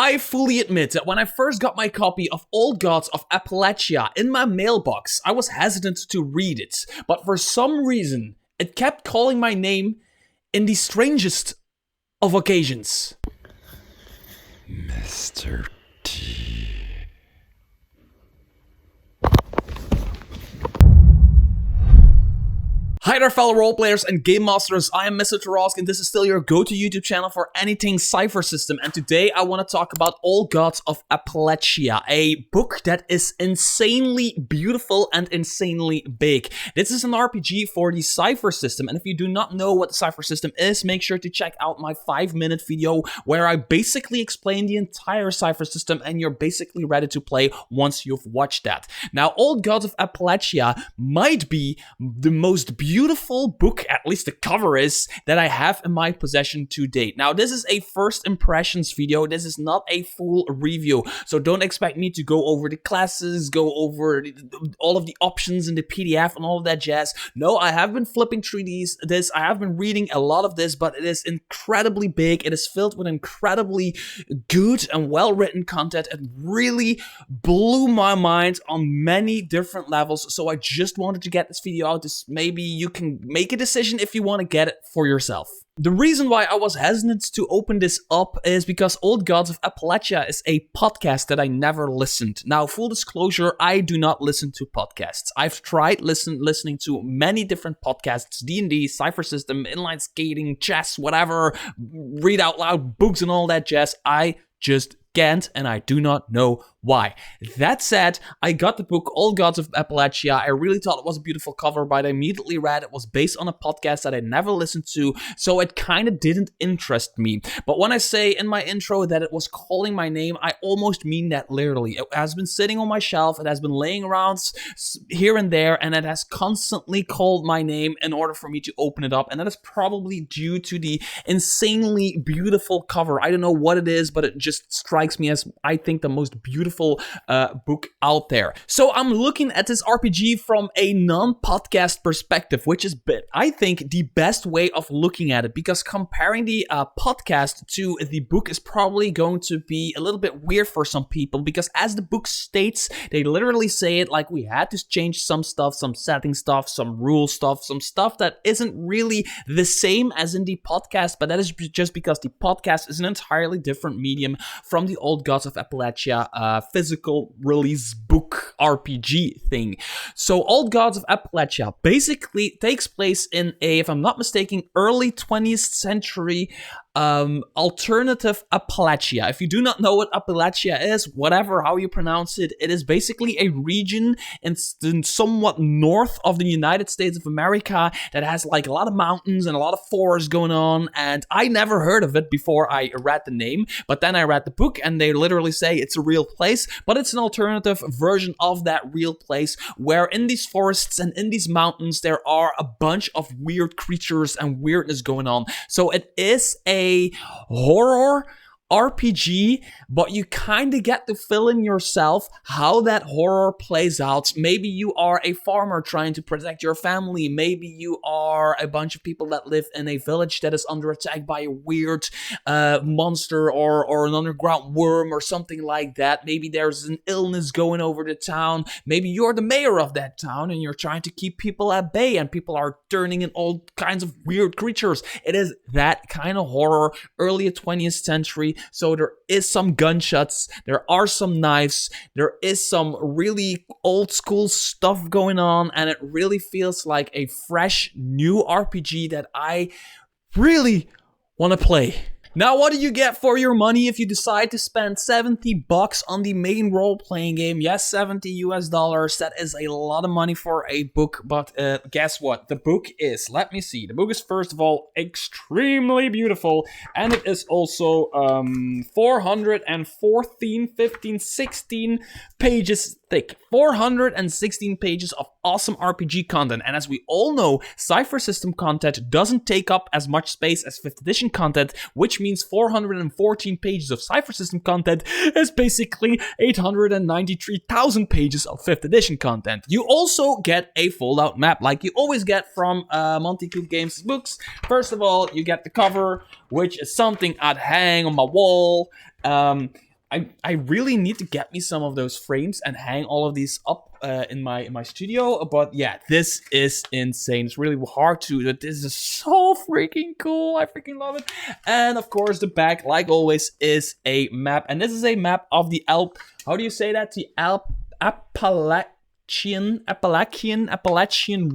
I fully admit that when I first got my copy of Old Gods of Appalachia in my mailbox, I was hesitant to read it, but for some reason, it kept calling my name in the strangest of occasions. Mr. T. Hi there fellow roleplayers and game masters, I am Mr. Tarask and this is still your go-to YouTube channel for anything Cypher system, and today I want to talk about Old Gods of Appalachia, a book that is insanely beautiful and insanely big. This is an RPG for the Cypher system, and if you do not know what the Cypher system is, make sure to check out my 5-minute video where I basically explain the entire Cypher system and you're basically ready to play once you've watched that. Now, Old Gods of Appalachia might be the most beautiful book, at least the cover is, that I have in my possession to date. Now, this is a first impressions video. This is not a full review, so don't expect me to go over the classes, go over all of the options in the PDF and all of that jazz. No, I have been flipping through this. I have been reading a lot of this, but it is incredibly big. It is filled with incredibly good and well-written content. It really blew my mind on many different levels, so I just wanted to get this video out. Maybe you can make a decision if you want to get it for yourself. The reason why I was hesitant to open this up is because Old Gods of Appalachia is a podcast that I never listened. Now, full disclosure, I do not listen to podcasts. I've tried listening to many different podcasts, D&D, Cypher System, inline skating, chess, whatever, read out loud books and all that jazz. I just can't, and I do not know why. That said, I got the book Old Gods of Appalachia. I really thought it was a beautiful cover, but I immediately read it was based on a podcast that I never listened to, so it kind of didn't interest me. But when I say in my intro that it was calling my name, I almost mean that literally. It has been sitting on my shelf, it has been laying around here and there, and it has constantly called my name in order for me to open it up, and that is probably due to the insanely beautiful cover. I don't know what it is, but it just strikes me as, I think, the most beautiful book out there. So I'm looking at this RPG from a non-podcast perspective, which is, I think, the best way of looking at it, because comparing the podcast to the book is probably going to be a little bit weird for some people, because as the book states, they literally say it like we had to change some stuff, some setting stuff, some rule stuff, some stuff that isn't really the same as in the podcast, but that is just because the podcast is an entirely different medium from the Old Gods of Appalachia physical release book RPG thing. So Old Gods of Appalachia basically takes place in a, if I'm not mistaken, early 20th century alternative Appalachia. If you do not know what Appalachia is, whatever, how you pronounce it, it is basically a region in somewhat north of the United States of America that has like a lot of mountains and a lot of forests going on, and I never heard of it before I read the name, but then I read the book and they literally say it's a real place, but it's an alternative version of that real place where in these forests and in these mountains there are a bunch of weird creatures and weirdness going on. So it is a horror RPG, but you kind of get to fill in yourself how that horror plays out. Maybe you are a farmer trying to protect your family. Maybe you are a bunch of people that live in a village that is under attack by a weird monster or an underground worm or something like that. Maybe there's an illness going over the town. Maybe you're the mayor of that town and you're trying to keep people at bay and people are turning in all kinds of weird creatures. It is that kind of horror, early 20th century. So there is some gunshots, there are some knives, there is some really old school stuff going on, and it really feels like a fresh new RPG that I really want to play. Now, what do you get for your money if you decide to spend $70 on the main role-playing game? Yes, $70 US. That is a lot of money for a book, but guess what? The book is, let me see, the book is first of all extremely beautiful, and it is also 414, 15, 16 pages thick. 416 pages of awesome RPG content, and as we all know, Cypher system content doesn't take up as much space as 5th edition content, which means 414 pages of Cypher system content is basically 893,000 pages of 5th edition content. You also get a fold-out map, like you always get from Monty Cook Games books. First of all, you get the cover, which is something I'd hang on my wall. I really need to get me some of those frames and hang all of these up in my studio. But yeah, this is insane. It's really hard to. This is so freaking cool. I freaking love it. And of course, the back, like always, is a map, and this is a map of the How do you say that? The Appalachian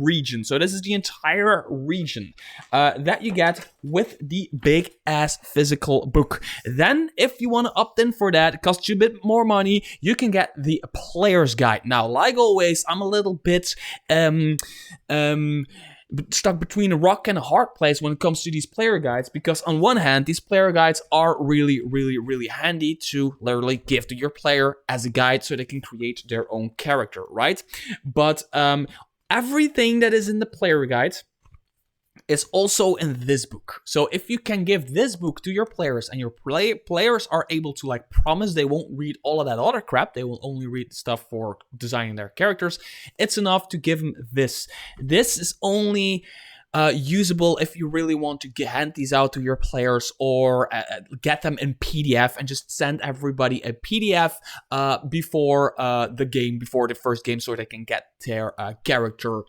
region. So this is the entire region that you get with the big ass physical book. Then if you want to opt in for that, it costs you a bit more money, you can get the player's guide. Now, like always, I'm a little bit stuck between a rock and a hard place when it comes to these player guides, because on one hand, these player guides are really handy to literally give to your player as a guide so they can create their own character, right? But everything that is in the player guide is also in this book. So if you can give this book to your players and your players are able to like promise they won't read all of that other crap, they will only read stuff for designing their characters, it's enough to give them this. This is only usable if you really want to hand these out to your players or get them in PDF and just send everybody a PDF before the first game, so they can get their character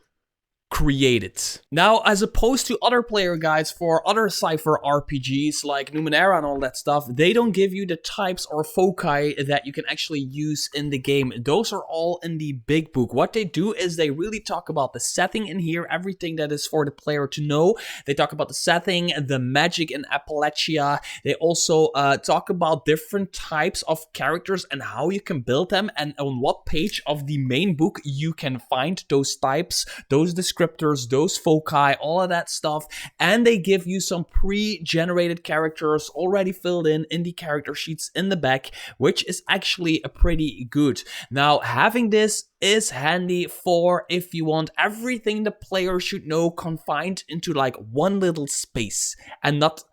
created. Now, as opposed to other player guides for other Cypher RPGs like Numenera and all that stuff, they don't give you the types or foci that you can actually use in the game. Those are all in the big book. What they do is they really talk about the setting in here, everything that is for the player to know. They talk about the setting, the magic in Appalachia. They also talk about different types of characters and how you can build them, and on what page of the main book you can find those types, those descriptors, those foci, all of that stuff. And they give you some pre-generated characters already filled in the character sheets in the back, which is actually pretty good. Now, having this is handy for if you want everything the player should know confined into like one little space and not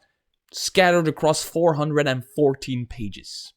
scattered across 416 pages.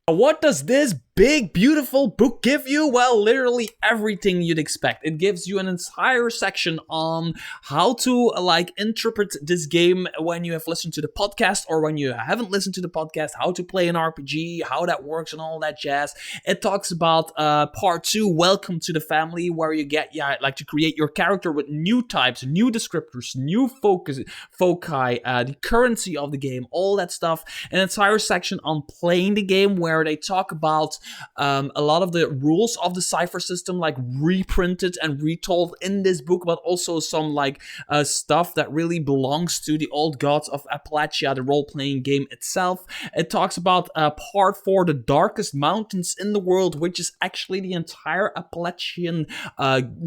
What does this big, beautiful book give you? Well, literally everything you'd expect. It gives you an entire section on how to like interpret this game when you have listened to the podcast or when you haven't listened to the podcast, how to play an RPG, how that works and all that jazz. It talks about part 2, Welcome to the Family, where you get like to create your character with new types, new descriptors, new foci, the currency of the game, all that stuff. An entire section on playing the game where they talk about a lot of the rules of the Cypher system, like reprinted and retold in this book, but also some like stuff that really belongs to the old gods of Appalachia, the role-playing game itself. It talks about part 4, the darkest mountains in the world, which is actually the entire Appalachian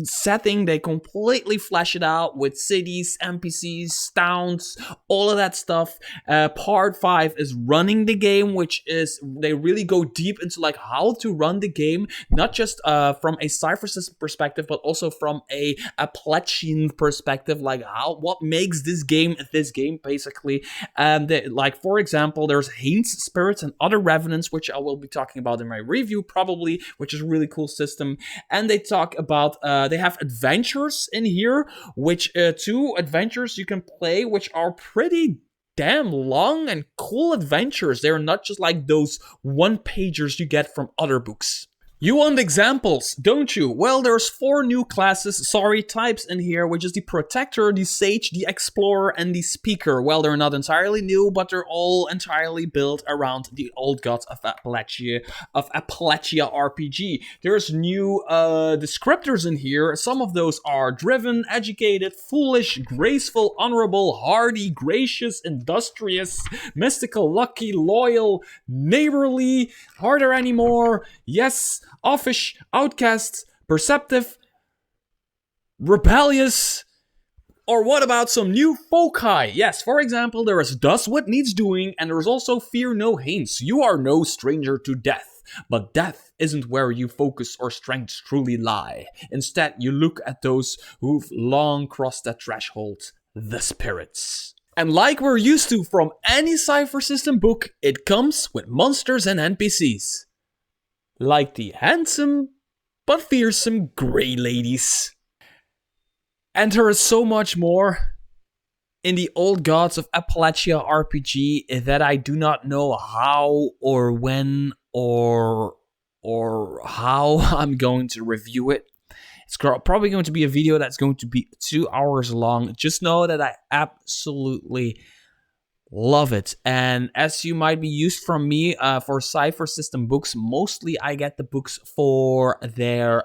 setting. They completely flesh it out with cities, NPCs, towns, all of that stuff. Part 5 is running the game, which is they really go deep into like how to run the game, not just from a Cypher system perspective, but also from a Appalachian perspective, like what makes this game basically. Like for example, there's Hain's spirits and other revenants, which I will be talking about in my review probably, which is a really cool system. And they talk about they have adventures in here, which 2 adventures you can play, which are pretty damn long and cool adventures. They're not just like those one-pagers you get from other books. You want examples, don't you? Well, there's 4 new types in here, which is the Protector, the Sage, the Explorer, and the Speaker. Well, they're not entirely new, but they're all entirely built around the old gods of Appalachia RPG. There's new descriptors in here. Some of those are driven, educated, foolish, graceful, honorable, hardy, gracious, industrious, mystical, lucky, loyal, neighborly, harder anymore, yes, offish, outcast, perceptive, rebellious. Or what about some new foci? Yes, for example, there is Does What Needs Doing, and there is also Fear No Haints. You are no stranger to death, but death isn't where your focus or strengths truly lie. Instead, you look at those who've long crossed that threshold, the spirits. And like we're used to from any Cypher system book, it comes with monsters and NPCs. Like the handsome but fearsome Grey Ladies. And there is so much more. in the Old Gods of Appalachia RPG that I do not know how or when or how I'm going to review it. It's probably going to be a video that's going to be 2 hours long. Just know that I absolutely love it. And as you might be used from me for Cypher system books, mostly I get the books for their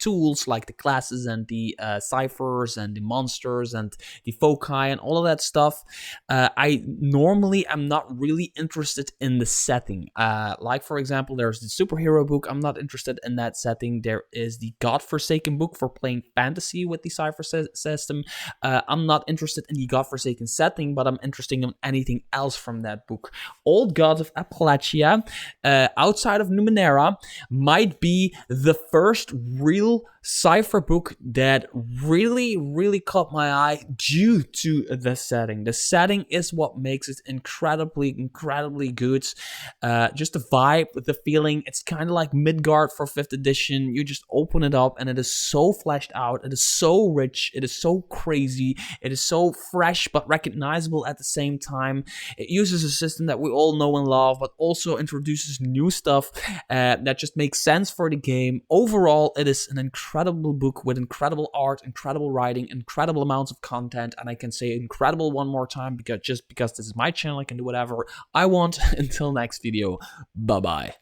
tools like the classes and the ciphers and the monsters and the foci and all of that stuff. I normally am not really interested in the setting. Like for example, there's the superhero book. I'm not interested in that setting. There is the Godforsaken book for playing fantasy with the Cypher system. I'm not interested in the Godforsaken setting, but I'm interested in anything else from that book. Old Gods of Appalachia, outside of Numenera, might be the first real Cypher book that really caught my eye due to the setting. The setting is what makes it incredibly good. Just the vibe, the feeling. It's kind of like Midgard for 5th edition. You just open it up and it is so fleshed out. It is so rich. It is so crazy. It is so fresh but recognizable at the same time. It uses a system that we all know and love, but also introduces new stuff that just makes sense for the game. Overall, it is an incredible book with incredible art, incredible writing, incredible amounts of content, and I can say incredible one more time because this is my channel, I can do whatever I want. Until next video, bye bye.